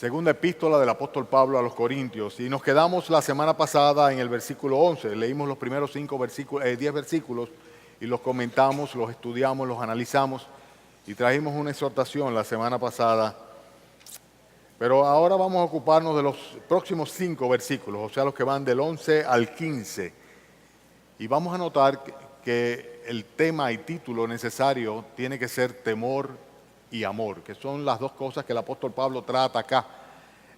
Segunda epístola del apóstol Pablo a los Corintios. Y nos quedamos la semana pasada en el versículo 11. Leímos los primeros 10 versículos y los comentamos, los estudiamos, los analizamos y trajimos una exhortación la semana pasada. Pero ahora vamos a ocuparnos de los próximos 5 versículos, o sea, los que van del 11 al 15. Y vamos a notar que el tema y título necesario tiene que ser temor y amor, que son las dos cosas que el apóstol Pablo trata acá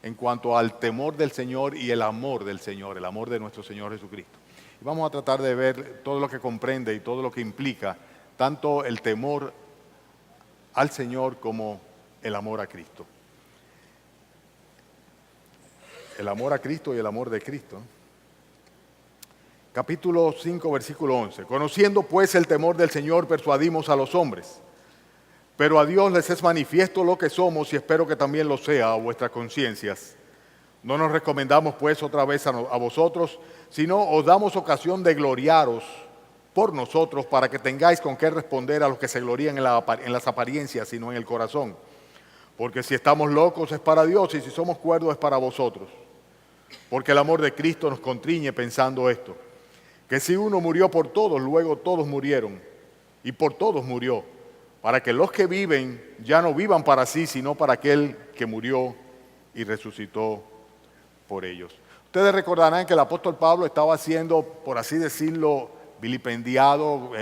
en cuanto al temor del Señor y el amor del Señor, el amor de nuestro Señor Jesucristo. Y vamos a tratar de ver todo lo que comprende y todo lo que implica, tanto el temor al Señor como el amor a Cristo. El amor a Cristo y el amor de Cristo. Capítulo 5, versículo 11. Conociendo pues el temor del Señor, persuadimos a los hombres. Pero a Dios les es manifiesto lo que somos y espero que también lo sea a vuestras conciencias. No nos recomendamos pues otra vez a vosotros, sino os damos ocasión de gloriaros por nosotros para que tengáis con qué responder a los que se glorían en las apariencias, sino en el corazón. Porque si estamos locos es para Dios y si somos cuerdos es para vosotros. Porque el amor de Cristo nos constriñe pensando esto, que si uno murió por todos, luego todos murieron y por todos murió, para que los que viven ya no vivan para sí, sino para aquel que murió y resucitó por ellos. Ustedes recordarán que el apóstol Pablo estaba siendo, por así decirlo, vilipendiado,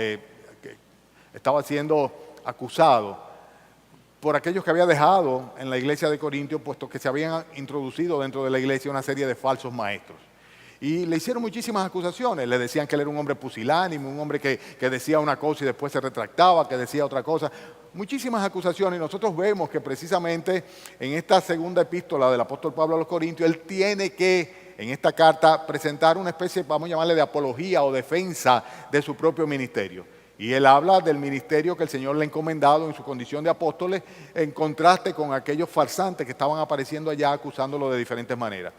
estaba siendo acusado por aquellos que había dejado en la iglesia de Corintios, puesto que se habían introducido dentro de la iglesia una serie de falsos maestros. Y le hicieron muchísimas acusaciones, le decían que él era un hombre pusilánime, un hombre que decía una cosa y después se retractaba, que decía otra cosa. Muchísimas acusaciones, y nosotros vemos que precisamente en esta segunda epístola del apóstol Pablo a los Corintios, él tiene que, en esta carta, presentar una especie, vamos a llamarle de apología o defensa de su propio ministerio. Y él habla del ministerio que el Señor le ha encomendado en su condición de apóstoles, en contraste con aquellos farsantes que estaban apareciendo allá acusándolo de diferentes maneras.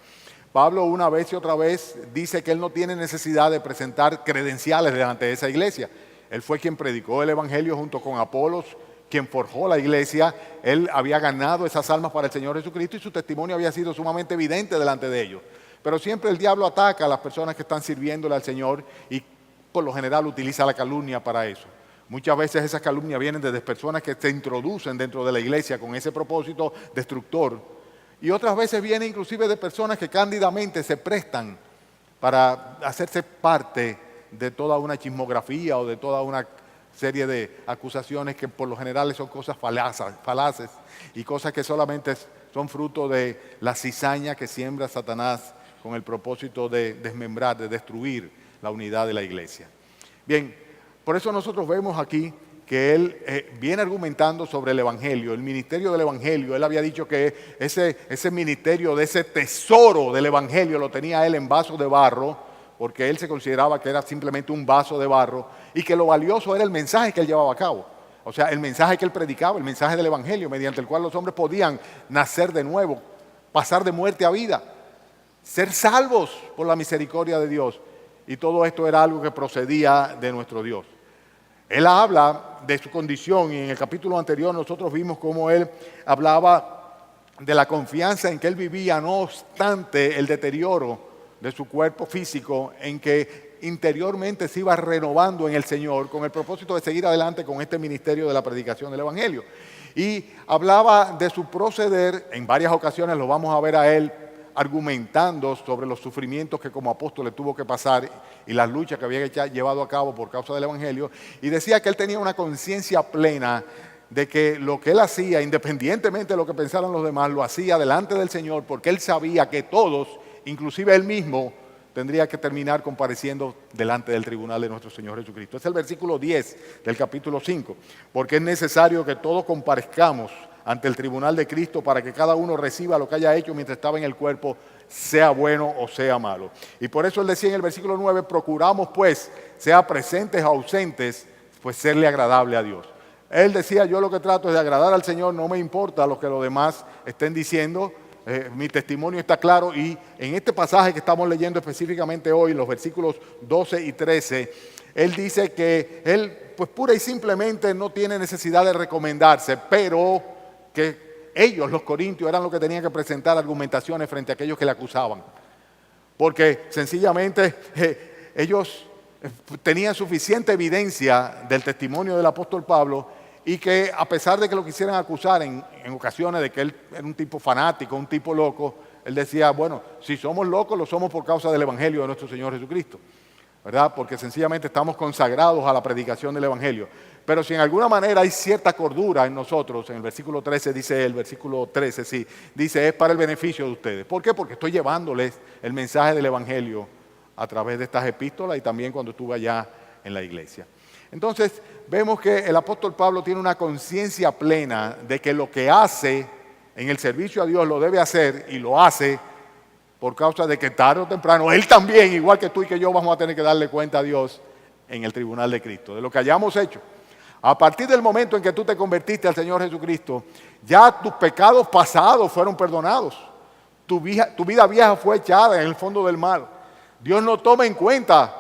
Pablo una vez y otra vez dice que él no tiene necesidad de presentar credenciales delante de esa iglesia. Él fue quien predicó el evangelio junto con Apolos, quien forjó la iglesia. Él había ganado esas almas para el Señor Jesucristo y su testimonio había sido sumamente evidente delante de ellos. Pero siempre el diablo ataca a las personas que están sirviéndole al Señor y por lo general utiliza la calumnia para eso. Muchas veces esas calumnias vienen desde personas que se introducen dentro de la iglesia con ese propósito destructor. Y otras veces viene inclusive de personas que cándidamente se prestan para hacerse parte de toda una chismografía o de toda una serie de acusaciones que por lo general son cosas falaces y cosas que solamente son fruto de la cizaña que siembra Satanás con el propósito de desmembrar, de destruir la unidad de la iglesia. Bien, por eso nosotros vemos aquí que él viene argumentando sobre el evangelio, el ministerio del evangelio. Él había dicho que ese ministerio de ese tesoro del evangelio lo tenía él en vasos de barro, porque él se consideraba que era simplemente un vaso de barro y que lo valioso era el mensaje que él llevaba a cabo. O sea, el mensaje que él predicaba, el mensaje del evangelio, mediante el cual los hombres podían nacer de nuevo, pasar de muerte a vida, ser salvos por la misericordia de Dios. Y todo esto era algo que procedía de nuestro Dios. Él habla de su condición y en el capítulo anterior nosotros vimos cómo él hablaba de la confianza en que él vivía, no obstante el deterioro de su cuerpo físico, en que interiormente se iba renovando en el Señor con el propósito de seguir adelante con este ministerio de la predicación del Evangelio. Y hablaba de su proceder, en varias ocasiones lo vamos a ver a él argumentando sobre los sufrimientos que como apóstol le tuvo que pasar y las luchas que había llevado a cabo por causa del evangelio, y decía que él tenía una conciencia plena de que lo que él hacía, independientemente de lo que pensaran los demás, lo hacía delante del Señor, porque él sabía que todos, inclusive él mismo, tendría que terminar compareciendo delante del tribunal de nuestro Señor Jesucristo. Es el versículo 10 del capítulo 5, porque es necesario que todos comparezcamos ante el tribunal de Cristo para que cada uno reciba lo que haya hecho mientras estaba en el cuerpo, sea bueno o sea malo. Y por eso él decía en el versículo 9, procuramos pues, sea presentes o ausentes, pues serle agradable a Dios. Él decía, yo lo que trato es de agradar al Señor, no me importa lo que los demás estén diciendo, mi testimonio está claro. Y en este pasaje que estamos leyendo específicamente hoy, los versículos 12 y 13, él dice que él pues pura y simplemente no tiene necesidad de recomendarse, pero que ellos, los corintios, eran los que tenían que presentar argumentaciones frente a aquellos que le acusaban. Porque sencillamente ellos tenían suficiente evidencia del testimonio del apóstol Pablo y que a pesar de que lo quisieran acusar en ocasiones de que él era un tipo fanático, un tipo loco, él decía, bueno, si somos locos, lo somos por causa del Evangelio de nuestro Señor Jesucristo, ¿verdad? Porque sencillamente estamos consagrados a la predicación del Evangelio. Pero si en alguna manera hay cierta cordura en nosotros, en el versículo 13 dice él, versículo 13 sí, dice es para el beneficio de ustedes. ¿Por qué? Porque estoy llevándoles el mensaje del Evangelio a través de estas epístolas y también cuando estuve allá en la iglesia. Entonces vemos que el apóstol Pablo tiene una conciencia plena de que lo que hace en el servicio a Dios lo debe hacer y lo hace por causa de que tarde o temprano él también, igual que tú y que yo, vamos a tener que darle cuenta a Dios en el tribunal de Cristo, de lo que hayamos hecho. A partir del momento en que tú te convertiste al Señor Jesucristo, ya tus pecados pasados fueron perdonados. Tu vida vieja fue echada en el fondo del mar. Dios no toma en cuenta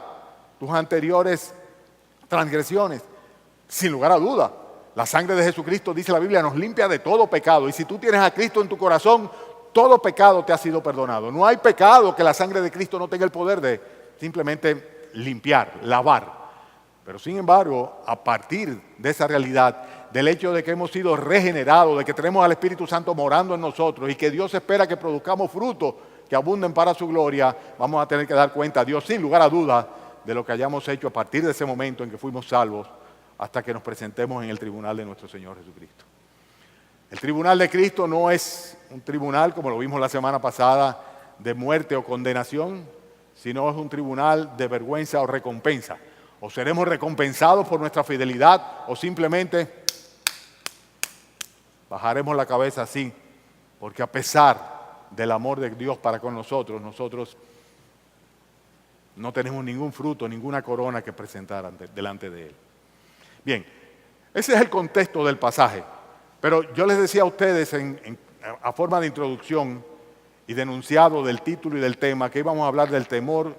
tus anteriores transgresiones. Sin lugar a duda, la sangre de Jesucristo, dice la Biblia, nos limpia de todo pecado. Y si tú tienes a Cristo en tu corazón, todo pecado te ha sido perdonado. No hay pecado que la sangre de Cristo no tenga el poder de simplemente limpiar, lavar. Pero sin embargo, a partir de esa realidad, del hecho de que hemos sido regenerados, de que tenemos al Espíritu Santo morando en nosotros y que Dios espera que produzcamos frutos que abunden para su gloria, vamos a tener que dar cuenta a Dios sin lugar a dudas de lo que hayamos hecho a partir de ese momento en que fuimos salvos hasta que nos presentemos en el tribunal de nuestro Señor Jesucristo. El tribunal de Cristo no es un tribunal, como lo vimos la semana pasada, de muerte o condenación, sino es un tribunal de vergüenza o recompensa. O seremos recompensados por nuestra fidelidad o simplemente bajaremos la cabeza así, porque a pesar del amor de Dios para con nosotros, nosotros no tenemos ningún fruto, ninguna corona que presentar delante de Él. Bien, ese es el contexto del pasaje. Pero yo les decía a ustedes a forma de introducción y de enunciado del título y del tema que íbamos a hablar del temor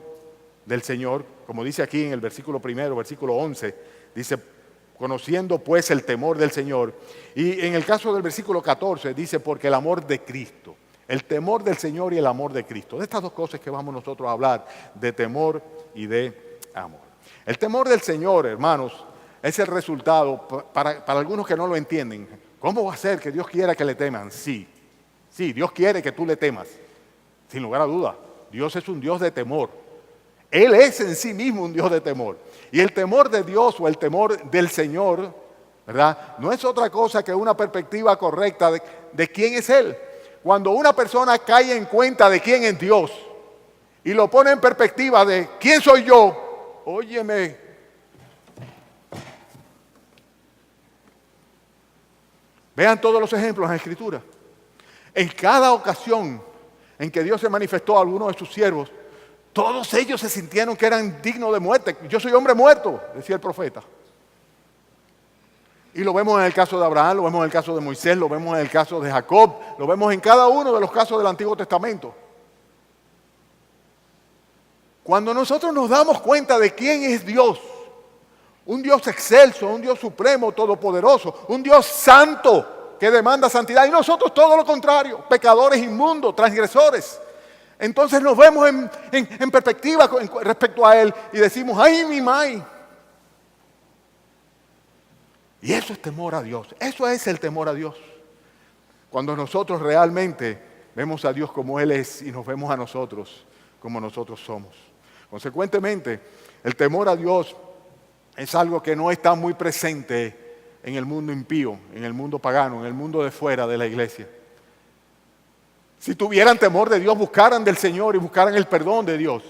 del Señor, como dice aquí en el versículo primero, versículo 11, dice, conociendo pues el temor del Señor. Y en el caso del versículo 14 dice, porque el amor de Cristo, el temor del Señor y el amor de Cristo. De estas dos cosas que vamos nosotros a hablar, de temor y de amor. El temor del Señor, hermanos, es el resultado, para algunos que no lo entienden, ¿cómo va a ser que Dios quiera que le teman? Sí, Dios quiere que tú le temas, sin lugar a duda. Dios es un Dios de temor. Él es en sí mismo un Dios de temor. Y el temor de Dios o el temor del Señor, ¿verdad? No es otra cosa que una perspectiva correcta de quién es Él. Cuando una persona cae en cuenta de quién es Dios y lo pone en perspectiva de quién soy yo, óyeme, vean todos los ejemplos en la Escritura. En cada ocasión en que Dios se manifestó a alguno de sus siervos, todos ellos se sintieron que eran dignos de muerte. Yo soy hombre muerto, decía el profeta. Y lo vemos en el caso de Abraham, lo vemos en el caso de Moisés, lo vemos en el caso de Jacob, lo vemos en cada uno de los casos del Antiguo Testamento. Cuando nosotros nos damos cuenta de quién es Dios, un Dios excelso, un Dios supremo, todopoderoso, un Dios santo que demanda santidad, y nosotros todo lo contrario, pecadores inmundos, transgresores. Entonces nos vemos en perspectiva respecto a Él y decimos, ¡ay, mi mai! Y eso es temor a Dios, eso es el temor a Dios. Cuando nosotros realmente vemos a Dios como Él es y nos vemos a nosotros como nosotros somos. Consecuentemente, el temor a Dios es algo que no está muy presente en el mundo impío, en el mundo pagano, en el mundo de fuera de la iglesia. Si tuvieran temor de Dios, buscaran del Señor y buscaran el perdón de Dios.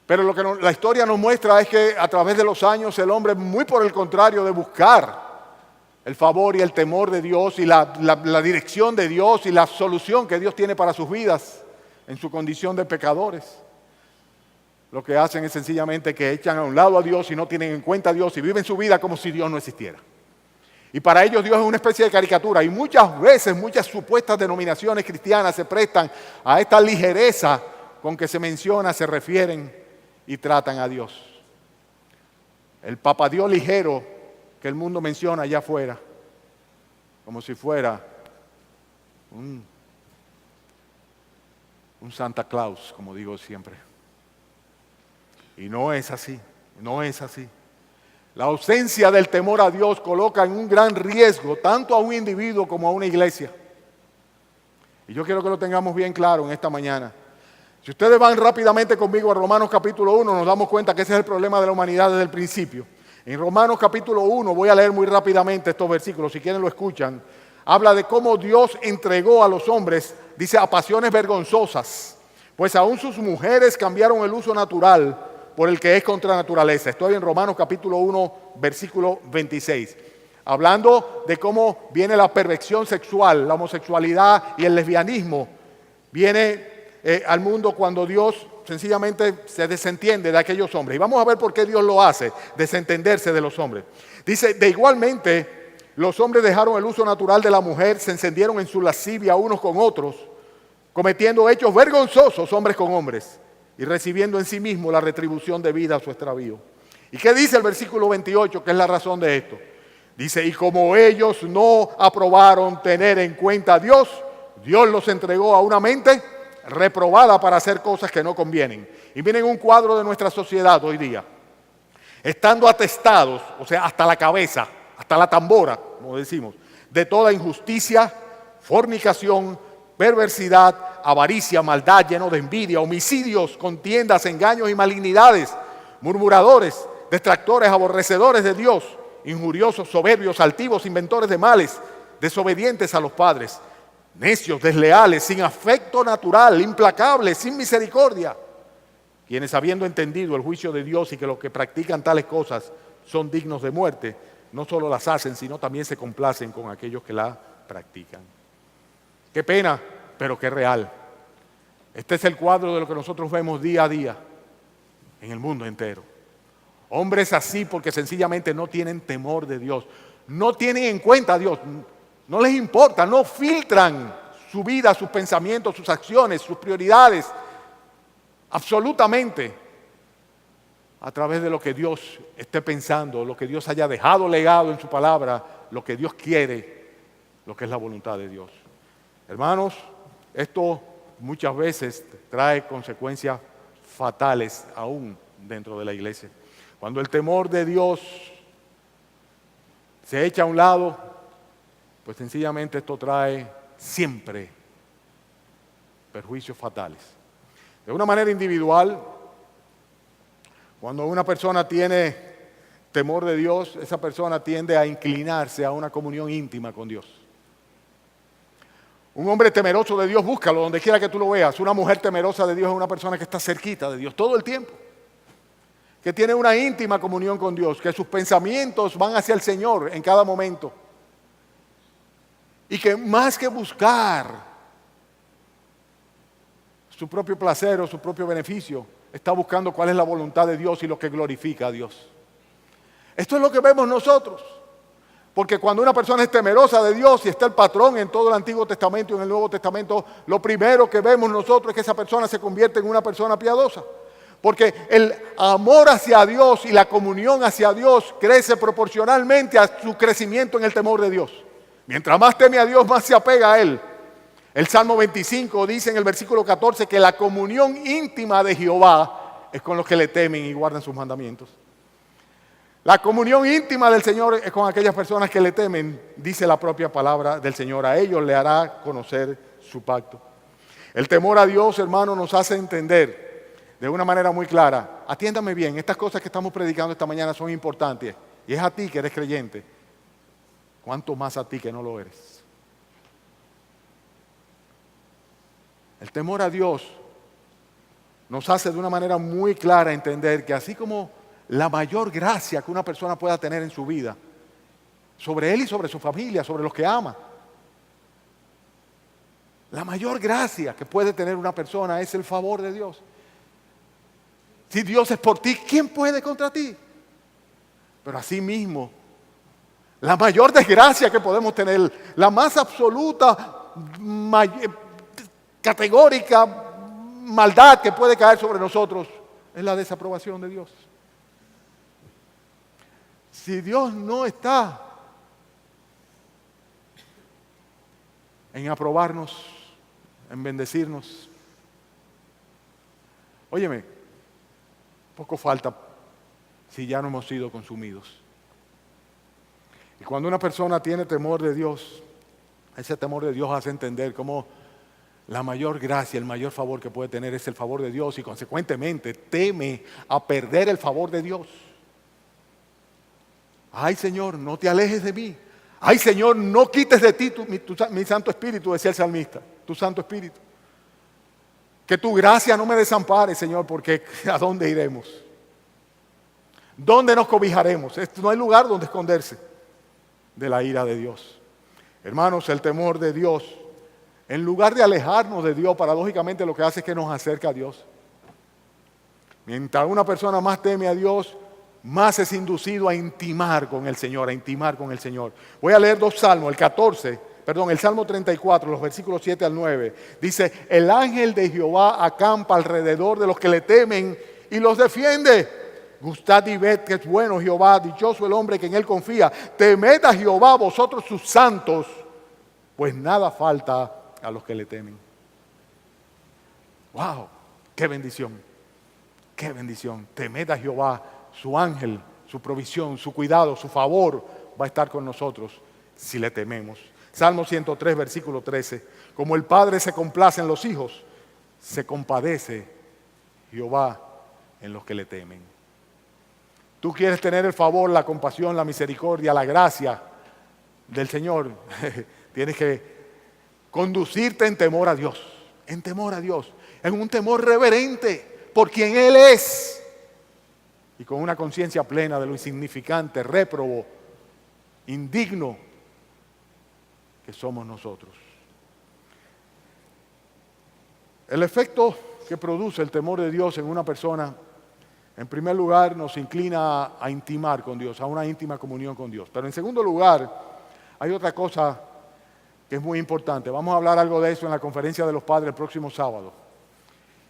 Pero lo que la historia nos muestra es que a través de los años el hombre, muy por el contrario de buscar el favor y el temor de Dios y la dirección de Dios y la solución que Dios tiene para sus vidas en su condición de pecadores, lo que hacen es sencillamente que echan a un lado a Dios y no tienen en cuenta a Dios y viven su vida como si Dios no existiera. Y para ellos Dios es una especie de caricatura. Y muchas veces, muchas supuestas denominaciones cristianas se prestan a esta ligereza con que se menciona, se refieren y tratan a Dios. El papadiós ligero que el mundo menciona allá afuera, como si fuera un Santa Claus, como digo siempre. Y no es así, no es así. La ausencia del temor a Dios coloca en un gran riesgo tanto a un individuo como a una iglesia. Y yo quiero que lo tengamos bien claro en esta mañana. Si ustedes van rápidamente conmigo a Romanos capítulo 1, nos damos cuenta que ese es el problema de la humanidad desde el principio. En Romanos capítulo 1, voy a leer muy rápidamente estos versículos, si quieren lo escuchan. Habla de cómo Dios entregó a los hombres, dice, a pasiones vergonzosas, pues aún sus mujeres cambiaron el uso natural por el que es contra naturaleza. Estoy en Romanos capítulo 1, versículo 26. Hablando de cómo viene la perversión sexual, la homosexualidad y el lesbianismo. Viene al mundo cuando Dios sencillamente se desentiende de aquellos hombres. Y vamos a ver por qué Dios lo hace, desentenderse de los hombres. Dice, de igualmente, los hombres dejaron el uso natural de la mujer, se encendieron en su lascivia unos con otros, cometiendo hechos vergonzosos hombres con hombres, y recibiendo en sí mismo la retribución debida a su extravío. ¿Y qué dice el versículo 28, que es la razón de esto? Dice, y como ellos no aprobaron tener en cuenta a Dios, Dios los entregó a una mente reprobada para hacer cosas que no convienen. Y miren un cuadro de nuestra sociedad hoy día. Estando atestados, o sea, hasta la cabeza, hasta la tambora, como decimos, de toda injusticia, fornicación, perversidad, avaricia, maldad, lleno de envidia, homicidios, contiendas, engaños y malignidades, murmuradores, detractores, aborrecedores de Dios, injuriosos, soberbios, altivos, inventores de males, desobedientes a los padres, necios, desleales, sin afecto natural, implacables, sin misericordia, quienes habiendo entendido el juicio de Dios y que los que practican tales cosas son dignos de muerte, no solo las hacen, sino también se complacen con aquellos que la practican. Qué pena, pero qué real. Este es el cuadro de lo que nosotros vemos día a día en el mundo entero. Hombres así porque sencillamente no tienen temor de Dios, no tienen en cuenta a Dios, no les importa, no filtran su vida, sus pensamientos, sus acciones, sus prioridades, absolutamente a través de lo que Dios esté pensando, lo que Dios haya dejado legado en su palabra, lo que Dios quiere, lo que es la voluntad de Dios. Hermanos, esto muchas veces trae consecuencias fatales aún dentro de la iglesia. Cuando el temor de Dios se echa a un lado, pues sencillamente esto trae siempre perjuicios fatales. De una manera individual, cuando una persona tiene temor de Dios, esa persona tiende a inclinarse a una comunión íntima con Dios. Un hombre temeroso de Dios, búscalo donde quiera que tú lo veas. Una mujer temerosa de Dios es una persona que está cerquita de Dios todo el tiempo, que tiene una íntima comunión con Dios, que sus pensamientos van hacia el Señor en cada momento. Y que más que buscar su propio placer o su propio beneficio, está buscando cuál es la voluntad de Dios y lo que glorifica a Dios. Esto es lo que vemos nosotros. Porque cuando una persona es temerosa de Dios y está el patrón en todo el Antiguo Testamento y en el Nuevo Testamento, lo primero que vemos nosotros es que esa persona se convierte en una persona piadosa. Porque el amor hacia Dios y la comunión hacia Dios crece proporcionalmente a su crecimiento en el temor de Dios. Mientras más teme a Dios, más se apega a Él. El Salmo 25 dice en el versículo 14 que la comunión íntima de Jehová es con los que le temen y guardan sus mandamientos. La comunión íntima del Señor es con aquellas personas que le temen, dice la propia palabra del Señor. A ellos le hará conocer su pacto. El temor a Dios, hermano, nos hace entender de una manera muy clara. Atiéndame bien, estas cosas que estamos predicando esta mañana son importantes. Y es a ti que eres creyente. ¿Cuánto más a ti que no lo eres? El temor a Dios nos hace de una manera muy clara entender que así como la mayor gracia que una persona pueda tener en su vida, sobre él y sobre su familia, sobre los que ama, la mayor gracia que puede tener una persona es el favor de Dios. Si Dios es por ti, ¿quién puede contra ti? Pero así mismo, la mayor desgracia que podemos tener, la más absoluta, categórica maldad que puede caer sobre nosotros, es la desaprobación de Dios. Si Dios no está en aprobarnos, en bendecirnos. Óyeme, poco falta si ya no hemos sido consumidos. Y cuando una persona tiene temor de Dios, ese temor de Dios hace entender cómo la mayor gracia, el mayor favor que puede tener es el favor de Dios y consecuentemente teme a perder el favor de Dios. Ay, Señor, no te alejes de mí. Ay, Señor, no quites de ti mi Santo Espíritu, decía el salmista, tu Santo Espíritu. Que tu gracia no me desampare, Señor, porque ¿a dónde iremos? ¿Dónde nos cobijaremos? No hay lugar donde esconderse de la ira de Dios. Hermanos, el temor de Dios, en lugar de alejarnos de Dios, paradójicamente lo que hace es que nos acerca a Dios. Mientras una persona más teme a Dios, más es inducido a intimar con el Señor, a intimar con el Señor. Voy a leer dos salmos, el Salmo 34, los versículos 7 al 9. Dice, el ángel de Jehová acampa alrededor de los que le temen y los defiende. Gustad y ved que es bueno Jehová, dichoso el hombre que en él confía. Temed a Jehová vosotros sus santos, pues nada falta a los que le temen. ¡Wow! ¡Qué bendición! ¡Qué bendición! Temed a Jehová, su ángel, su provisión, su cuidado, su favor va a estar con nosotros si le tememos. Salmo 103, versículo 13. Como el Padre se complace en los hijos, se compadece Jehová en los que le temen. Tú quieres tener el favor, la compasión, la misericordia, la gracia del Señor. Tienes que conducirte en temor a Dios, en un temor reverente por quien Él es y con una conciencia plena de lo insignificante, réprobo, indigno que somos nosotros. El efecto que produce el temor de Dios en una persona, en primer lugar, nos inclina a intimar con Dios, a una íntima comunión con Dios. Pero en segundo lugar, hay otra cosa que es muy importante. Vamos a hablar algo de eso en la conferencia de los padres el próximo sábado.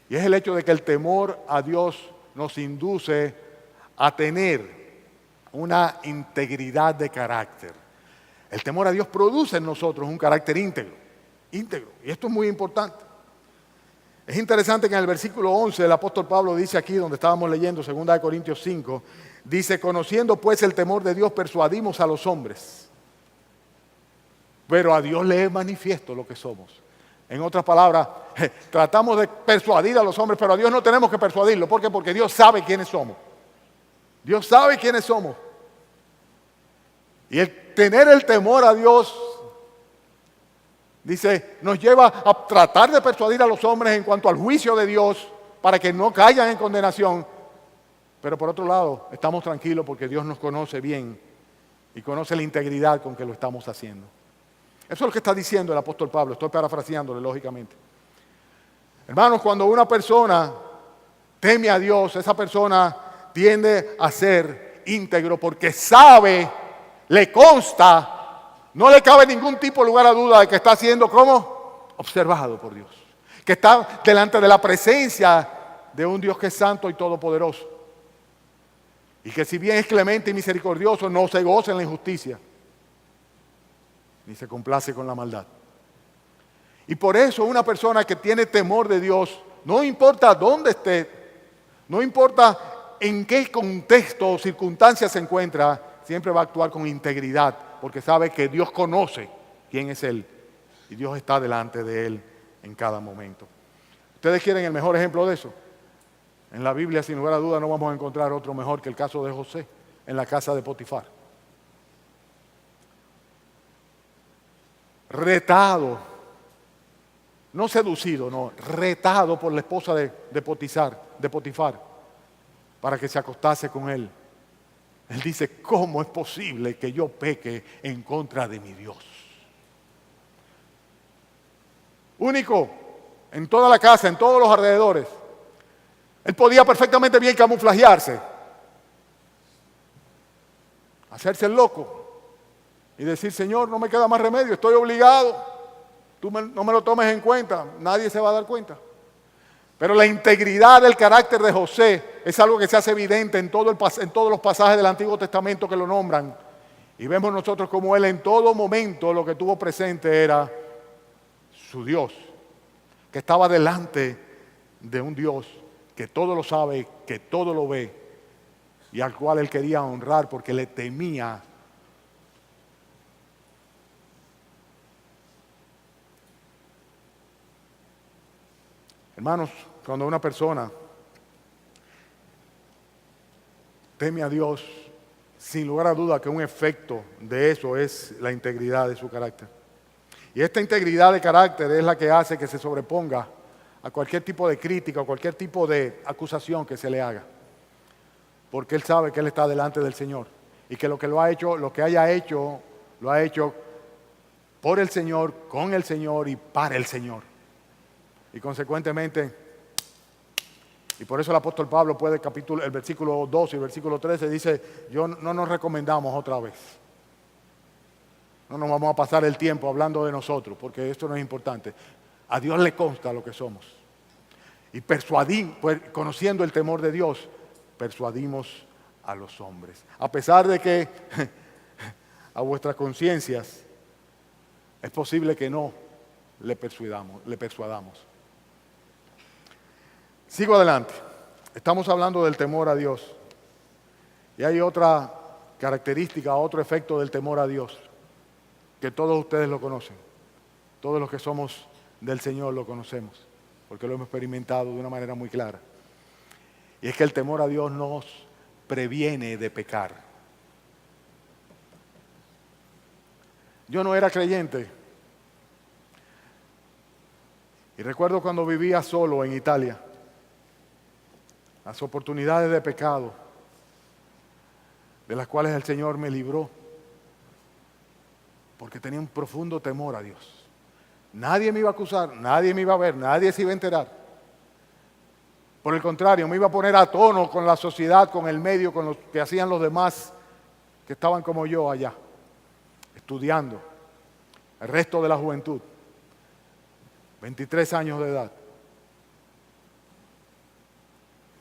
Y es el hecho de que el temor a Dios nos induce a tener una integridad de carácter. El temor a Dios produce en nosotros un carácter íntegro. Y esto es muy importante. Es interesante que en el versículo 11 el apóstol Pablo dice aquí, donde estábamos leyendo 2 Corintios 5, dice, conociendo pues el temor de Dios, persuadimos a los hombres. Pero a Dios le es manifiesto lo que somos. En otras palabras, tratamos de persuadir a los hombres, pero a Dios no tenemos que persuadirlo. ¿Por qué? Porque Dios sabe quiénes somos. Dios sabe quiénes somos. Y el tener el temor a Dios, dice, nos lleva a tratar de persuadir a los hombres en cuanto al juicio de Dios para que no caigan en condenación. Pero por otro lado, estamos tranquilos porque Dios nos conoce bien y conoce la integridad con que lo estamos haciendo. Eso es lo que está diciendo el apóstol Pablo. Estoy parafraseándole, lógicamente. Hermanos, cuando una persona teme a Dios, esa persona tiende a ser íntegro porque sabe, le consta, no le cabe ningún tipo de lugar a duda de que está siendo ¿cómo? Observado por Dios. Que está delante de la presencia de un Dios que es santo y todopoderoso. Y que si bien es clemente y misericordioso, no se goza en la injusticia, ni se complace con la maldad. Y por eso una persona que tiene temor de Dios, no importa dónde esté, no importa en qué contexto o circunstancias se encuentra, siempre va a actuar con integridad, porque sabe que Dios conoce quién es Él y Dios está delante de Él en cada momento. ¿Ustedes quieren el mejor ejemplo de eso? En la Biblia, sin lugar a duda, no vamos a encontrar otro mejor que el caso de José en la casa de Potifar. Retado, no seducido, no, retado por la esposa de Potifar para que se acostase con él. Él dice, ¿cómo es posible que yo peque en contra de mi Dios? Único en toda la casa, en todos los alrededores. Él podía perfectamente bien camuflajearse, hacerse el loco y decir, Señor, no me queda más remedio, estoy obligado, no me lo tomes en cuenta, nadie se va a dar cuenta. Pero la integridad del carácter de José es algo que se hace evidente en todos los pasajes del Antiguo Testamento que lo nombran. Y vemos nosotros como él en todo momento lo que tuvo presente era su Dios, que estaba delante de un Dios que todo lo sabe, que todo lo ve, y al cual él quería honrar porque le temía. Hermanos, cuando una persona teme a Dios, sin lugar a duda que un efecto de eso es la integridad de su carácter. Y esta integridad de carácter es la que hace que se sobreponga a cualquier tipo de crítica o cualquier tipo de acusación que se le haga. Porque él sabe que él está delante del Señor y que lo que lo ha hecho, lo que haya hecho, lo ha hecho por el Señor, con el Señor y para el Señor. Y consecuentemente, y por eso el apóstol Pablo puede el versículo 12 y el versículo 13 dice, no nos recomendamos otra vez. No nos vamos a pasar el tiempo hablando de nosotros, porque esto no es importante. A Dios le consta lo que somos. Y conociendo el temor de Dios, persuadimos a los hombres. A pesar de que a vuestras conciencias es posible que no le persuadamos. Sigo adelante. Estamos hablando del temor a Dios. Y hay otra característica, otro efecto del temor a Dios, que todos ustedes lo conocen. Todos los que somos del Señor lo conocemos, porque lo hemos experimentado de una manera muy clara. Y es que el temor a Dios nos previene de pecar. Yo no era creyente. Y recuerdo cuando vivía solo en Italia, las oportunidades de pecado de las cuales el Señor me libró, porque tenía un profundo temor a Dios. Nadie me iba a acusar, nadie me iba a ver, nadie se iba a enterar. Por el contrario, me iba a poner a tono con la sociedad, con el medio, con lo que hacían los demás que estaban como yo allá, estudiando, el resto de la juventud, 23 años de edad.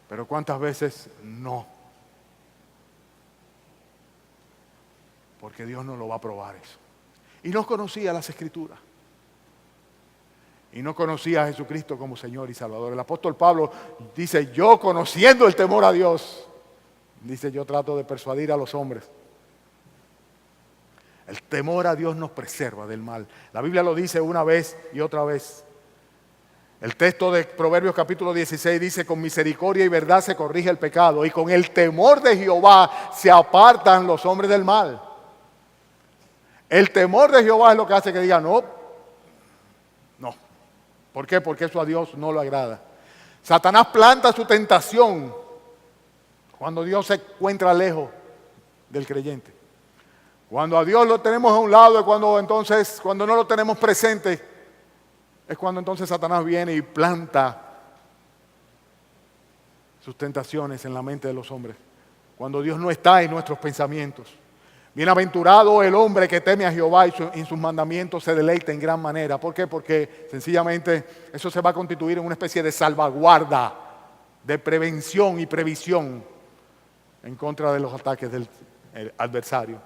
Pero ¿cuántas veces no? Porque Dios no lo va a probar eso. Y no conocía las Escrituras. Y no conocía a Jesucristo como Señor y Salvador. El apóstol Pablo dice, yo conociendo el temor a Dios, dice, yo trato de persuadir a los hombres. El temor a Dios nos preserva del mal. La Biblia lo dice una vez y otra vez. El texto de Proverbios capítulo 16 dice, con misericordia y verdad se corrige el pecado y con el temor de Jehová se apartan los hombres del mal. El temor de Jehová es lo que hace que digan, no. ¿Por qué? Porque eso a Dios no lo agrada. Satanás planta su tentación cuando Dios se encuentra lejos del creyente. Cuando a Dios lo tenemos a un lado, cuando no lo tenemos presente, es cuando entonces Satanás viene y planta sus tentaciones en la mente de los hombres. Cuando Dios no está en nuestros pensamientos. Bienaventurado el hombre que teme a Jehová y en sus mandamientos se deleita en gran manera. ¿Por qué? Porque sencillamente eso se va a constituir en una especie de salvaguarda, de prevención y previsión en contra de los ataques del adversario.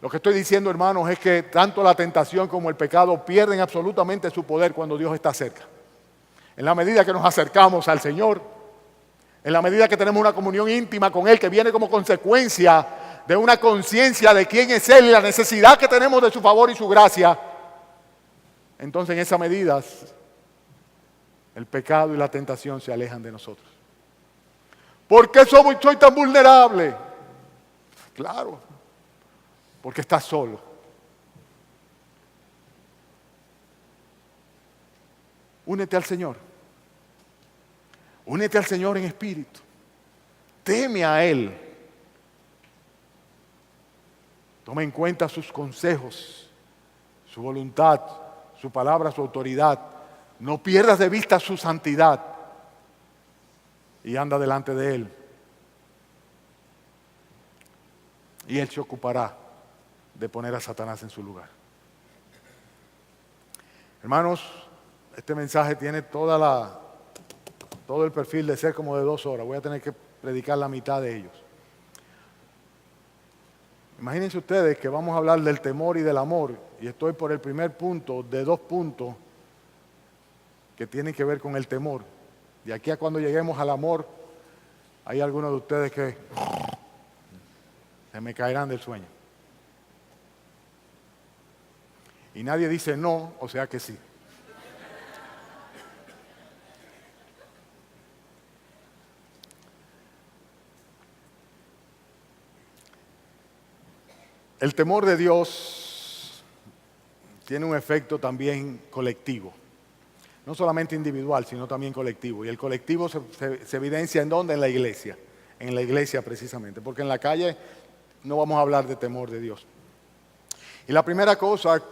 Lo que estoy diciendo, hermanos, es que tanto la tentación como el pecado pierden absolutamente su poder cuando Dios está cerca. En la medida que nos acercamos al Señor, en la medida que tenemos una comunión íntima con Él, que viene como consecuencia de una conciencia de quién es Él y la necesidad que tenemos de su favor y su gracia, entonces en esa medida el pecado y la tentación se alejan de nosotros. ¿Por qué soy tan vulnerable? Claro, porque estás solo. Únete al Señor. Únete al Señor en espíritu. Teme a Él. Toma en cuenta sus consejos, su voluntad, su palabra, su autoridad. No pierdas de vista su santidad y anda delante de Él. Y Él se ocupará de poner a Satanás en su lugar. Hermanos, este mensaje tiene todo el perfil de ser como de 2 horas. Voy a tener que predicar la mitad de ellos. Imagínense ustedes que vamos a hablar del temor y del amor, y estoy por el primer punto de 2 puntos que tienen que ver con el temor. De aquí a cuando lleguemos al amor, hay algunos de ustedes que se me caerán del sueño. Y nadie dice no, o sea que sí. El temor de Dios tiene un efecto también colectivo. No solamente individual, sino también colectivo. Y el colectivo se evidencia ¿en dónde? En la iglesia. En la iglesia precisamente. Porque en la calle no vamos a hablar de temor de Dios. Y la primera cosa,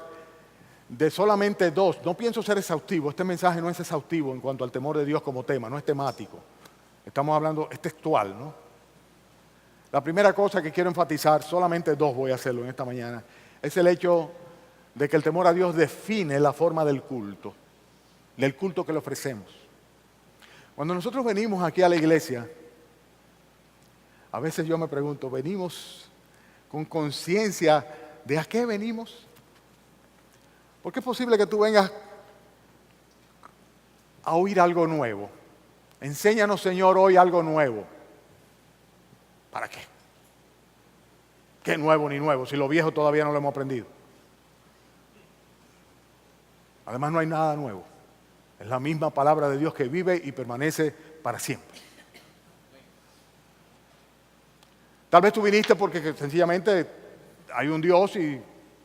de solamente dos, no pienso ser exhaustivo. Este mensaje no es exhaustivo en cuanto al temor de Dios como tema, no es temático. Estamos hablando, es textual, ¿no? La primera cosa que quiero enfatizar, solamente dos voy a hacerlo en esta mañana, es el hecho de que el temor a Dios define la forma del culto que le ofrecemos. Cuando nosotros venimos aquí a la iglesia, a veces yo me pregunto, ¿venimos con conciencia de a qué venimos? Porque es posible que tú vengas a oír algo nuevo. Enséñanos, Señor, hoy algo nuevo. ¿Para qué? ¿Qué nuevo ni nuevo? Si lo viejo todavía no lo hemos aprendido. Además no hay nada nuevo. Es la misma palabra de Dios que vive y permanece para siempre. Tal vez tú viniste porque sencillamente hay un Dios y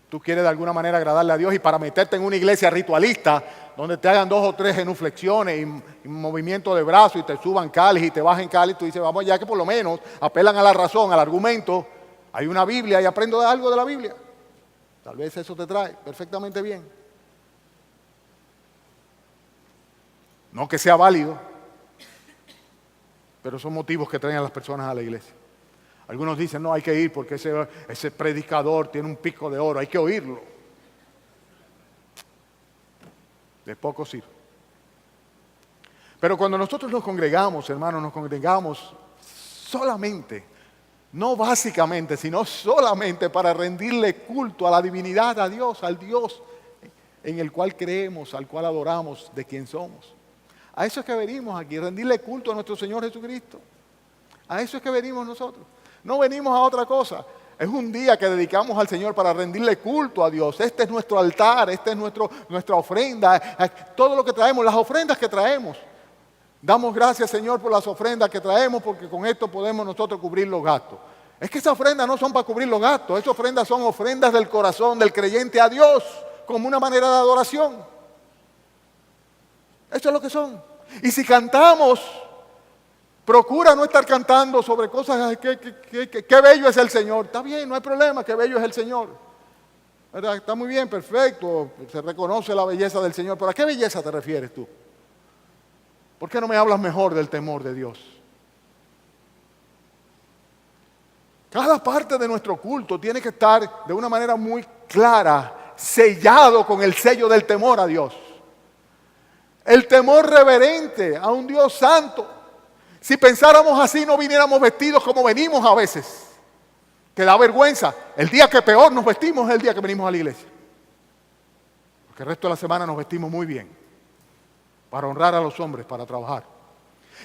tú quieres de alguna manera agradarle a Dios, y para meterte en una iglesia ritualista donde te hagan 2 o 3 genuflexiones y movimiento de brazos y te suban cáliz y te bajen cáliz, tú dices, vamos ya que por lo menos apelan a la razón, al argumento. Hay una Biblia y aprendo algo de la Biblia. Tal vez eso te trae perfectamente bien. No que sea válido, pero son motivos que traen a las personas a la iglesia. Algunos dicen, no, hay que ir porque ese predicador tiene un pico de oro, hay que oírlo. De poco sirve. Pero cuando nosotros nos congregamos, hermanos, nos congregamos solamente, no básicamente, sino solamente para rendirle culto a la divinidad, a Dios, al Dios en el cual creemos, al cual adoramos, de quien somos. A eso es que venimos aquí, rendirle culto a nuestro Señor Jesucristo. A eso es que venimos nosotros. No venimos a otra cosa. Es un día que dedicamos al Señor para rendirle culto a Dios. Este es nuestro altar, esta es nuestra ofrenda. Todo lo que traemos, las ofrendas que traemos. Damos gracias, Señor, por las ofrendas que traemos, porque con esto podemos nosotros cubrir los gastos. Es que esas ofrendas no son para cubrir los gastos. Esas ofrendas son ofrendas del corazón del creyente a Dios, como una manera de adoración. Eso es lo que son. Y si cantamos, procura no estar cantando sobre cosas, qué bello es el Señor. Está bien, no hay problema, qué bello es el Señor. ¿Verdad? Está muy bien, perfecto, se reconoce la belleza del Señor. ¿Pero a qué belleza te refieres tú? ¿Por qué no me hablas mejor del temor de Dios? Cada parte de nuestro culto tiene que estar de una manera muy clara, sellado con el sello del temor a Dios. El temor reverente a un Dios santo. Si pensáramos así, no viniéramos vestidos como venimos a veces, que da vergüenza. El día que peor nos vestimos es el día que venimos a la iglesia. Porque el resto de la semana nos vestimos muy bien, para honrar a los hombres, para trabajar.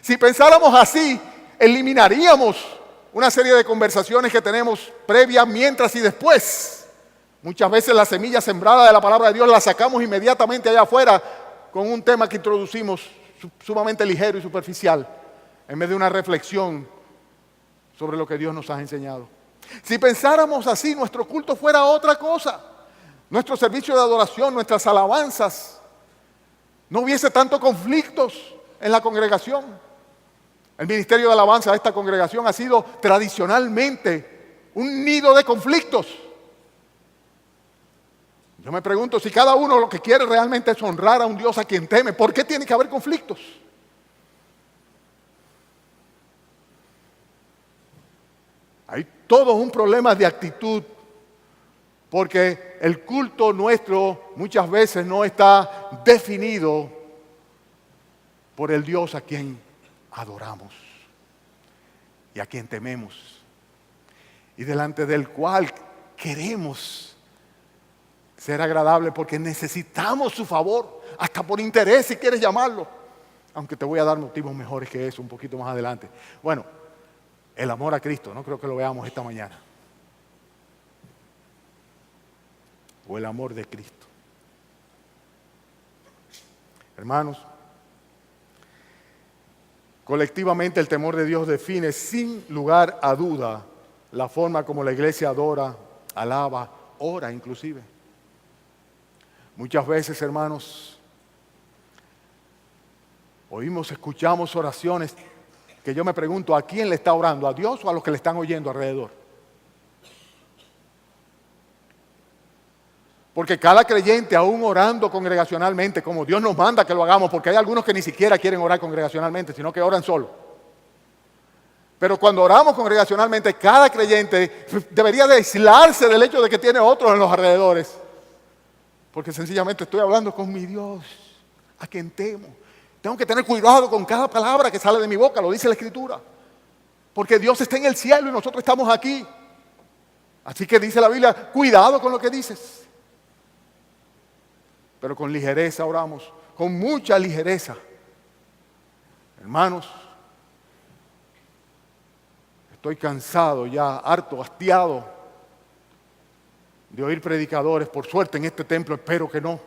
Si pensáramos así, eliminaríamos una serie de conversaciones que tenemos previas, mientras y después. Muchas veces la semilla sembrada de la palabra de Dios la sacamos inmediatamente allá afuera con un tema que introducimos sumamente ligero y superficial, en vez de una reflexión sobre lo que Dios nos ha enseñado. Si pensáramos así, nuestro culto fuera otra cosa. Nuestro servicio de adoración, nuestras alabanzas, no hubiese tantos conflictos en la congregación. El ministerio de alabanza de esta congregación ha sido tradicionalmente un nido de conflictos. Yo me pregunto, si cada uno lo que quiere realmente es honrar a un Dios a quien teme, ¿por qué tiene que haber conflictos? Hay todo un problema de actitud, porque el culto nuestro muchas veces no está definido por el Dios a quien adoramos y a quien tememos y delante del cual queremos ser agradable, porque necesitamos su favor. hasta por interés si quieres llamarlo. Aunque te voy a dar motivos mejores que eso un poquito más adelante. Bueno, el amor a Cristo, no creo que lo veamos esta mañana. O el amor de Cristo. Hermanos, colectivamente el temor de Dios define sin lugar a duda la forma como la iglesia adora, alaba, ora inclusive. Muchas veces, hermanos, escuchamos oraciones que yo me pregunto, ¿a quién le está orando? ¿A Dios o a los que le están oyendo alrededor? Porque cada creyente, aún orando congregacionalmente, como Dios nos manda que lo hagamos, porque hay algunos que ni siquiera quieren orar congregacionalmente, sino que oran solo. Pero cuando oramos congregacionalmente, cada creyente debería de aislarse del hecho de que tiene otros en los alrededores. Porque sencillamente estoy hablando con mi Dios, a quien temo. Tengo que tener cuidado con cada palabra que sale de mi boca, lo dice la Escritura. Porque Dios está en el cielo y nosotros estamos aquí. Así que dice la Biblia, cuidado con lo que dices. Pero con ligereza oramos, con mucha ligereza. Hermanos, estoy cansado ya, harto, hastiado de oír predicadores. Por suerte en este templo espero que no.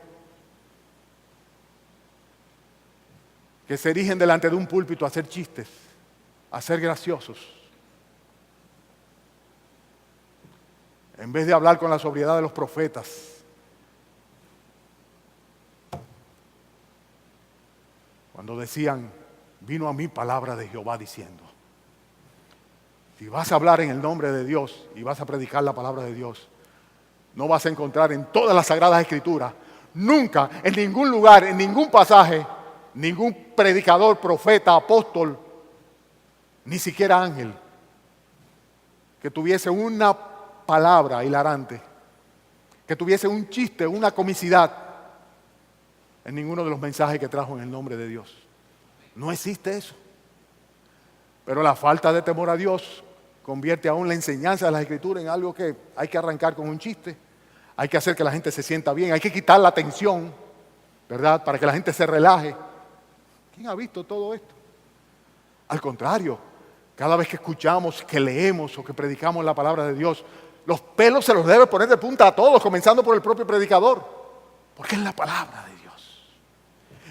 Que se erigen delante de un púlpito a hacer chistes, a ser graciosos. En vez de hablar con la sobriedad de los profetas. Cuando decían, vino a mí palabra de Jehová diciendo. Si vas a hablar en el nombre de Dios y vas a predicar la palabra de Dios, no vas a encontrar en todas las Sagradas Escrituras, nunca, en ningún lugar, en ningún pasaje, ningún predicador, profeta, apóstol, ni siquiera ángel, que tuviese una palabra hilarante, que tuviese un chiste, una comicidad, en ninguno de los mensajes que trajo en el nombre de Dios. No existe eso. Pero la falta de temor a Dios convierte aún la enseñanza de las Escrituras en algo que hay que arrancar con un chiste. Hay que hacer que la gente se sienta bien. Hay que quitar la tensión, ¿verdad? Para que la gente se relaje. ¿Quién ha visto todo esto? Al contrario, cada vez que escuchamos, que leemos o que predicamos la palabra de Dios, los pelos se los debe poner de punta a todos, comenzando por el propio predicador. Porque es la palabra de Dios.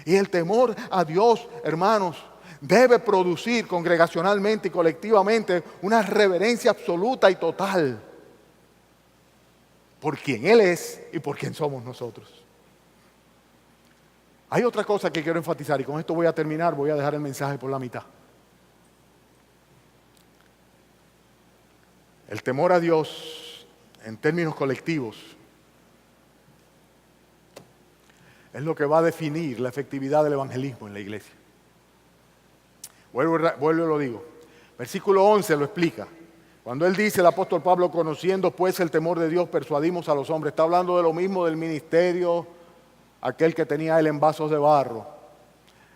Y el temor a Dios, hermanos, debe producir congregacionalmente y colectivamente una reverencia absoluta y total por quien Él es y por quien somos nosotros. Hay otra cosa que quiero enfatizar y con esto voy a terminar, voy a dejar el mensaje por la mitad. El temor a Dios en términos colectivos es lo que va a definir la efectividad del evangelismo en la iglesia. Vuelvo y lo digo. Versículo 11 lo explica. Cuando él dice, el apóstol Pablo, conociendo pues el temor de Dios, persuadimos a los hombres. Está hablando de lo mismo del ministerio, aquel que tenía él en vasos de barro.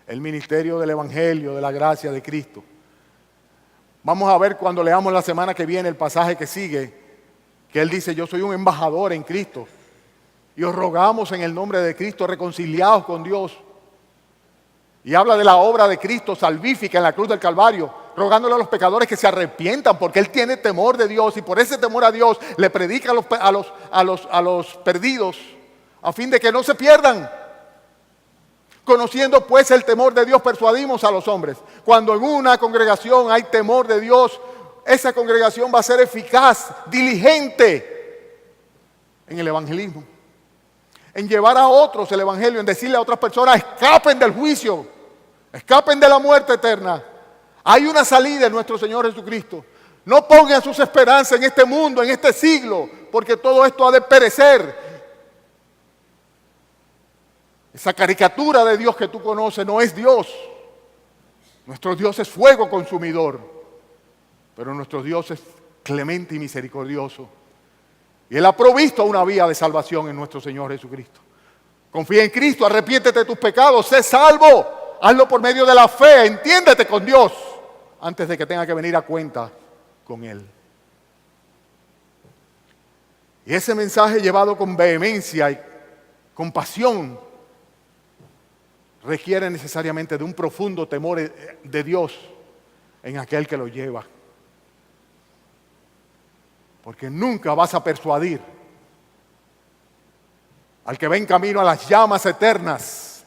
El ministerio del evangelio, de la gracia de Cristo. Vamos a ver cuando leamos la semana que viene el pasaje que sigue, que él dice, yo soy un embajador en Cristo. Y os rogamos en el nombre de Cristo, reconciliados con Dios. Y habla de la obra de Cristo salvífica en la cruz del Calvario, rogándole a los pecadores que se arrepientan, porque Él tiene temor de Dios y por ese temor a Dios le predica a los perdidos, a fin de que no se pierdan. Conociendo pues el temor de Dios, persuadimos a los hombres. Cuando en una congregación hay temor de Dios, esa congregación va a ser eficaz, diligente en el evangelismo. En llevar a otros el evangelio, en decirle a otras personas, escapen del juicio, escapen de la muerte eterna. Hay una salida en nuestro Señor Jesucristo. No pongan sus esperanzas en este mundo, en este siglo, porque todo esto ha de perecer. Esa caricatura de Dios que tú conoces no es Dios. Nuestro Dios es fuego consumidor, pero nuestro Dios es clemente y misericordioso. Y Él ha provisto una vía de salvación en nuestro Señor Jesucristo. Confía en Cristo, arrepiéntete de tus pecados, sé salvo. Hazlo por medio de la fe, entiéndete con Dios antes de que tenga que venir a cuenta con Él. Y ese mensaje llevado con vehemencia y con pasión requiere necesariamente de un profundo temor de Dios en aquel que lo lleva. Porque nunca vas a persuadir al que va en camino a las llamas eternas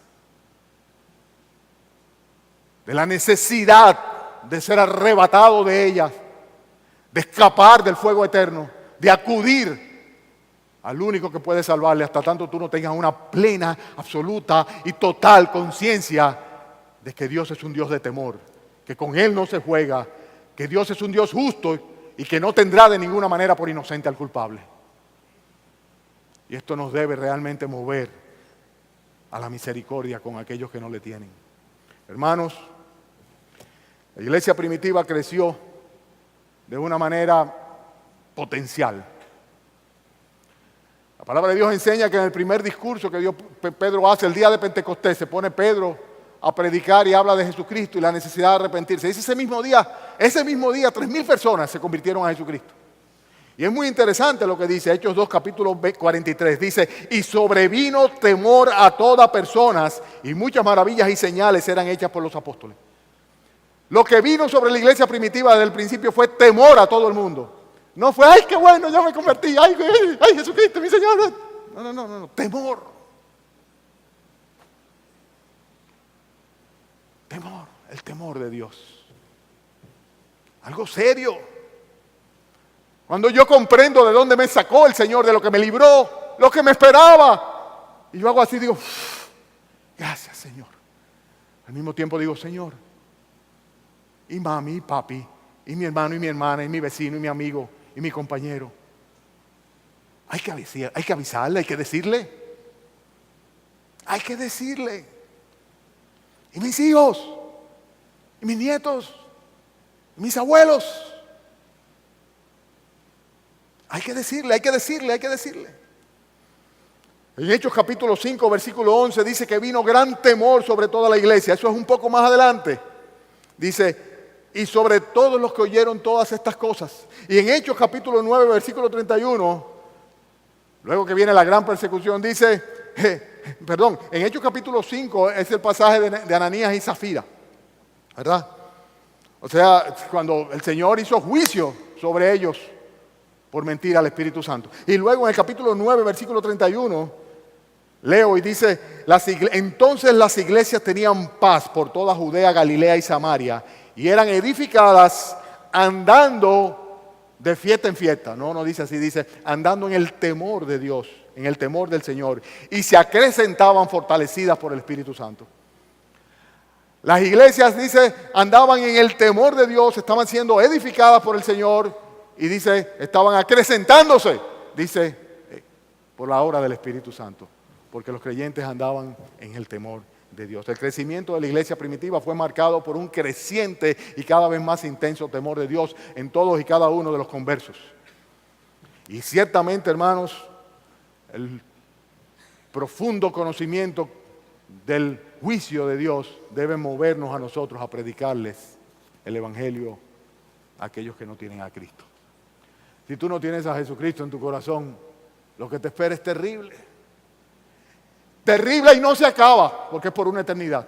de la necesidad de ser arrebatado de ellas, de escapar del fuego eterno, de acudir al único que puede salvarle, hasta tanto tú no tengas una plena, absoluta y total conciencia de que Dios es un Dios de temor, que con Él no se juega, que Dios es un Dios justo y que no tendrá de ninguna manera por inocente al culpable. Y esto nos debe realmente mover a la misericordia con aquellos que no le tienen. Hermanos, la iglesia primitiva creció de una manera potencial. La palabra de Dios enseña que en el primer discurso que Pedro hace el día de Pentecostés, se pone Pedro a predicar y habla de Jesucristo y la necesidad de arrepentirse. Dice ese mismo día, 3,000 personas se convirtieron a Jesucristo. Y es muy interesante lo que dice Hechos 2, capítulo 43. Dice, y sobrevino temor a todas personas y muchas maravillas y señales eran hechas por los apóstoles. Lo que vino sobre la iglesia primitiva desde el principio fue temor a todo el mundo. No fue, ay, qué bueno, ya me convertí, ay, Jesucristo, mi Señor. No, temor. Temor, el temor de Dios. Algo serio. Cuando yo comprendo de dónde me sacó el Señor, de lo que me libró, lo que me esperaba. Y yo hago así, digo, gracias, Señor. Al mismo tiempo digo, Señor, y mami, y papi, y mi hermano, y mi hermana, y mi vecino, y mi amigo, y mi compañero. Hay que avisarle, hay que decirle. Hay que decirle. Y mis hijos, y mis nietos, y mis abuelos. Hay que decirle. En Hechos capítulo 5, versículo 11 dice que vino gran temor sobre toda la iglesia. Eso es un poco más adelante. Dice, y sobre todos los que oyeron todas estas cosas. Y en Hechos capítulo 9, versículo 31, luego que viene la gran persecución, dice, en Hechos capítulo 5 es el pasaje de Ananías y Zafira, ¿verdad? O sea, cuando el Señor hizo juicio sobre ellos por mentir al Espíritu Santo. Y luego en el capítulo 9, versículo 31, leo y dice, entonces las iglesias tenían paz por toda Judea, Galilea y Samaria, y eran edificadas andando de fiesta en fiesta. No dice así, dice andando en el temor de Dios, en el temor del Señor. Y se acrecentaban fortalecidas por el Espíritu Santo. Las iglesias, dice, andaban en el temor de Dios, estaban siendo edificadas por el Señor. Y dice, estaban acrecentándose, dice, por la obra del Espíritu Santo. Porque los creyentes andaban en el temor de Dios. El crecimiento de la iglesia primitiva fue marcado por un creciente y cada vez más intenso temor de Dios en todos y cada uno de los conversos. Y ciertamente, hermanos, el profundo conocimiento del juicio de Dios debe movernos a nosotros a predicarles el Evangelio a aquellos que no tienen a Cristo. Si tú no tienes a Jesucristo en tu corazón, lo que te espera es terrible. Terrible y no se acaba, porque es por una eternidad.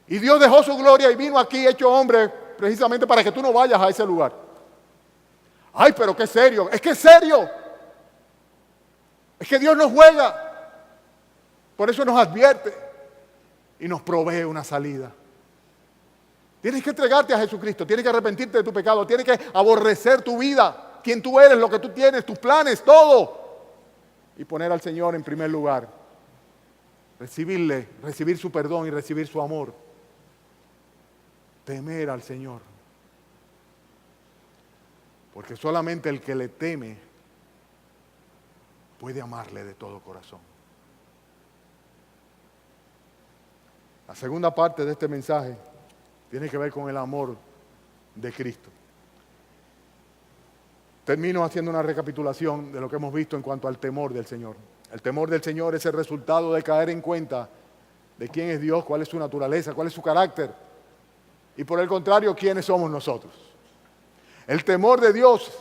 Y Dios dejó su gloria y vino aquí hecho hombre precisamente para que tú no vayas a ese lugar. Ay, pero qué serio. Es que es serio. Es que Dios no juega. Por eso nos advierte y nos provee una salida. Tienes que entregarte a Jesucristo, tienes que arrepentirte de tu pecado, tienes que aborrecer tu vida, quién tú eres, lo que tú tienes, tus planes, todo. Y poner al Señor en primer lugar. Recibir su perdón y recibir su amor. Temer al Señor. Porque solamente el que le teme puede amarle de todo corazón. La segunda parte de este mensaje tiene que ver con el amor de Cristo. Termino haciendo una recapitulación de lo que hemos visto en cuanto al temor del Señor. El temor del Señor es el resultado de caer en cuenta de quién es Dios, cuál es su naturaleza, cuál es su carácter. Y por el contrario, quiénes somos nosotros. El temor de Dios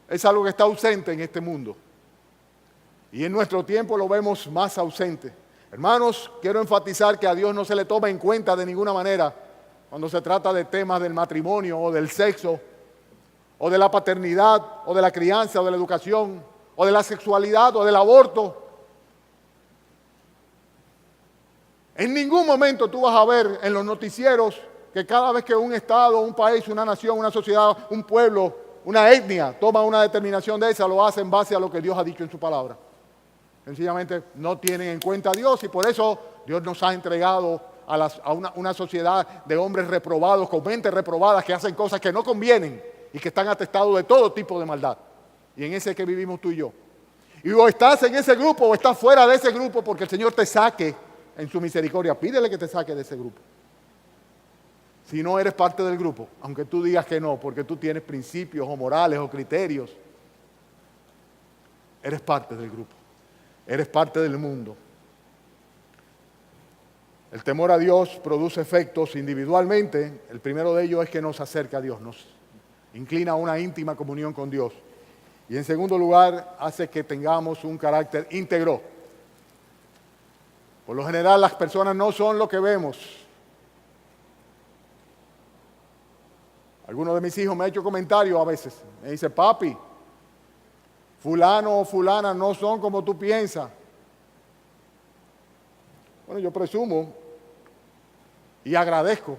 es algo que está ausente en este mundo. Y en nuestro tiempo lo vemos más ausente. Hermanos, quiero enfatizar que a Dios no se le toma en cuenta de ninguna manera cuando se trata de temas del matrimonio o del sexo, o de la paternidad, o de la crianza, o de la educación, o de la sexualidad, o del aborto. En ningún momento tú vas a ver en los noticieros que cada vez que un estado, un país, una nación, una sociedad, un pueblo, una etnia toma una determinación de esa, lo hace en base a lo que Dios ha dicho en su palabra. Sencillamente no tienen en cuenta a Dios y por eso Dios nos ha entregado a una sociedad de hombres reprobados, con mentes reprobadas, que hacen cosas que no convienen y que están atestados de todo tipo de maldad. Y en ese que vivimos tú y yo. Y o estás en ese grupo o estás fuera de ese grupo porque el Señor te saque en su misericordia. Pídele que te saque de ese grupo. Si no eres parte del grupo, aunque tú digas que no, porque tú tienes principios o morales o criterios, eres parte del grupo. Eres parte del mundo. El temor a Dios produce efectos individualmente. El primero de ellos es que nos acerca a Dios, nos inclina a una íntima comunión con Dios. Y en segundo lugar, hace que tengamos un carácter íntegro. Por lo general, las personas no son lo que vemos. Alguno de mis hijos me ha hecho comentarios a veces. Me dice, papi, fulano o fulana no son como tú piensas. Bueno, yo presumo y agradezco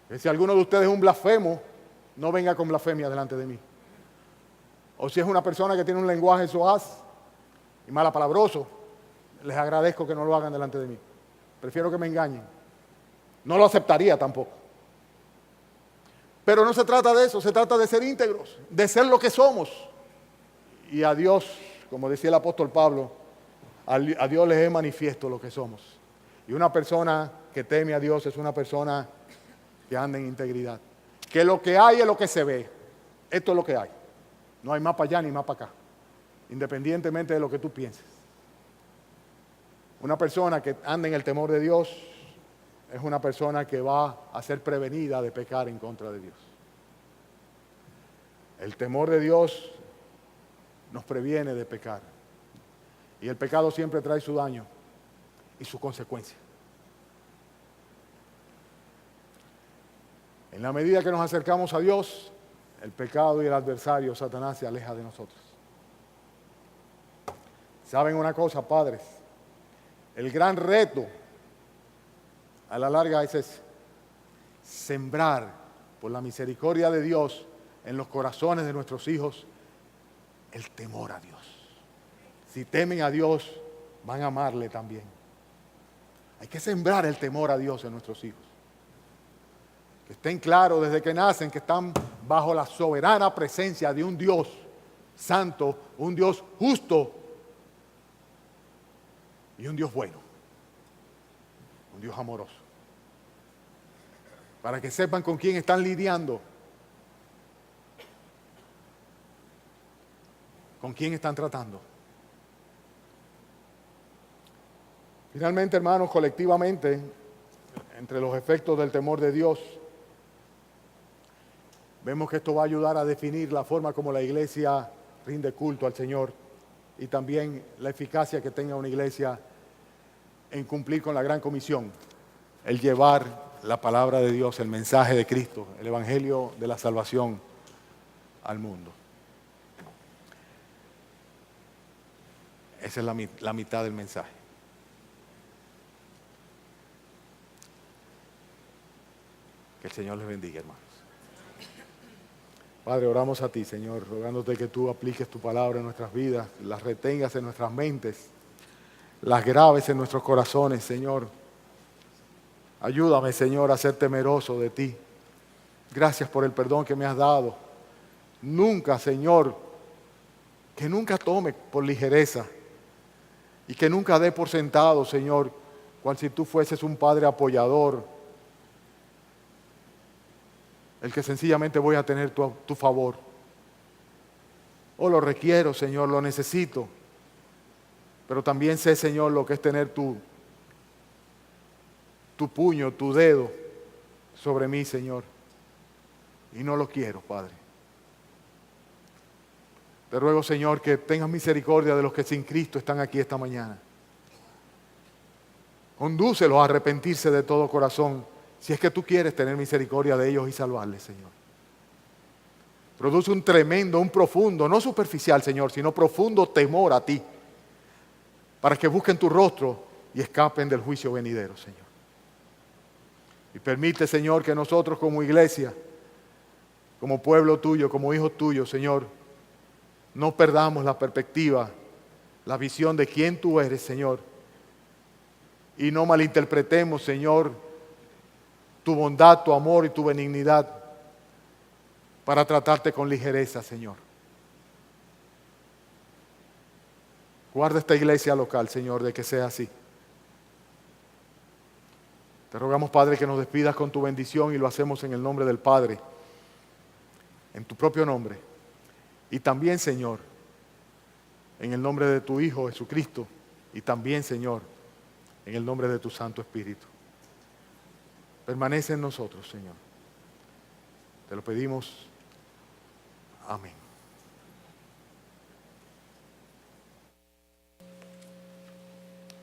que si alguno de ustedes es un blasfemo, no venga con blasfemia delante de mí. O si es una persona que tiene un lenguaje soaz y malapalabroso, les agradezco que no lo hagan delante de mí. Prefiero que me engañen. No lo aceptaría tampoco. Pero no se trata de eso, se trata de ser íntegros, de ser lo que somos. Y a Dios, como decía el apóstol Pablo, a Dios les es manifiesto lo que somos. Y una persona que teme a Dios es una persona que anda en integridad. Que lo que hay es lo que se ve. Esto es lo que hay. No hay más para allá ni más para acá. Independientemente de lo que tú pienses. Una persona que anda en el temor de Dios es una persona que va a ser prevenida de pecar en contra de Dios. El temor de Dios nos previene de pecar. Y el pecado siempre trae su daño y su consecuencia. En la medida que nos acercamos a Dios, el pecado y el adversario, Satanás, se aleja de nosotros. ¿Saben una cosa, padres? El gran reto a la larga es sembrar por la misericordia de Dios en los corazones de nuestros hijos el temor a Dios. Si temen a Dios, van a amarle también. Hay que sembrar el temor a Dios en nuestros hijos. Que estén claros desde que nacen que están bajo la soberana presencia de un Dios santo, un Dios justo y un Dios bueno, un Dios amoroso. Para que sepan con quién están lidiando, con quién están tratando. Finalmente, hermanos, colectivamente, entre los efectos del temor de Dios, vemos que esto va a ayudar a definir la forma como la iglesia rinde culto al Señor y también la eficacia que tenga una iglesia en cumplir con la gran comisión, el llevar la palabra de Dios, el mensaje de Cristo, el evangelio de la salvación al mundo. Esa es la mitad del mensaje. Que el Señor les bendiga, hermanos. Padre, oramos a ti, Señor, rogándote que tú apliques tu palabra en nuestras vidas, las retengas en nuestras mentes, las grabes en nuestros corazones, Señor. Ayúdame, Señor, a ser temeroso de ti. Gracias por el perdón que me has dado. Nunca, Señor, que nunca tome por ligereza y que nunca dé por sentado, Señor, cual si tú fueses un Padre apoyador, el que sencillamente voy a tener tu favor. Oh, lo requiero, Señor, lo necesito. Pero también sé, Señor, lo que es tener tu puño, tu dedo sobre mí, Señor. Y no lo quiero, Padre. Te ruego, Señor, que tengas misericordia de los que sin Cristo están aquí esta mañana. Condúcelos a arrepentirse de todo corazón, si es que tú quieres tener misericordia de ellos y salvarles, Señor. Produce un tremendo, un profundo, no superficial, Señor, sino profundo temor a ti, para que busquen tu rostro y escapen del juicio venidero, Señor. Y permite, Señor, que nosotros como iglesia, como pueblo tuyo, como hijos tuyos, Señor, no perdamos la perspectiva, la visión de quién tú eres, Señor, y no malinterpretemos, Señor, tu bondad, tu amor y tu benignidad para tratarte con ligereza, Señor. Guarda esta iglesia local, Señor, de que sea así. Te rogamos, Padre, que nos despidas con tu bendición y lo hacemos en el nombre del Padre, en tu propio nombre. Y también, Señor, en el nombre de tu Hijo Jesucristo y también, Señor, en el nombre de tu Santo Espíritu. Permanece en nosotros, Señor. Te lo pedimos. Amén.